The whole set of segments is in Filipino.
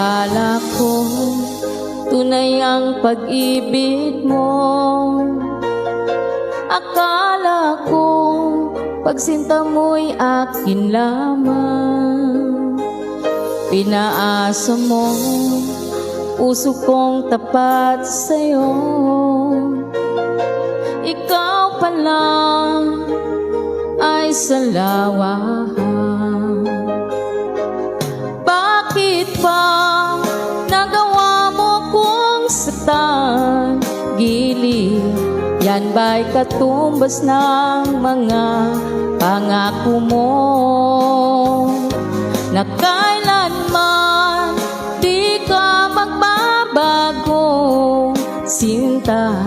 Akala ko tunay ang pag-ibig mo. Akala ko pagsinta mo'y akin lamang. Pinaasa mo puso kong tapat sa'yo. Ikaw pala ay salawahan. Bakit pa nagawa mo kung saktan? Gilid, yan ba'y katumbas ng mga pangako mo? Na kailanman di ka magbabago, sinta.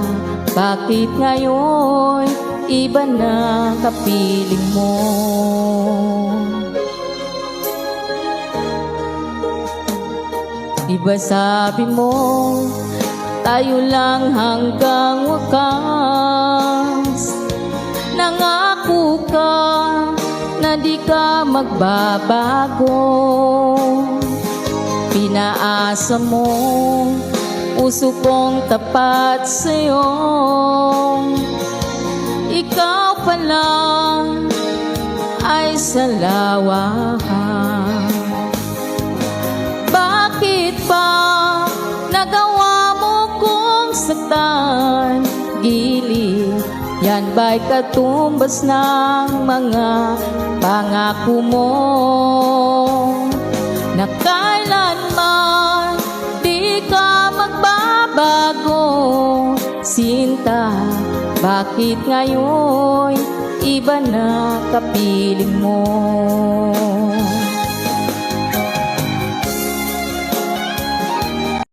Bakit ngayon iba na kapiling mo? Diba sabi mo, tayo lang hanggang wakas. Nangako ka na di ka magbabago. Pinaasa mo puso kong tapat sa'yo. Ikaw pala ay salawahan. Bakit pa nagawa mo kung saktan? Gilid, yan ba'y katumbas ng mga pangako mo? Na kailanman di ka magbabago, sinta. Bakit ngayon iba na kapiling mo?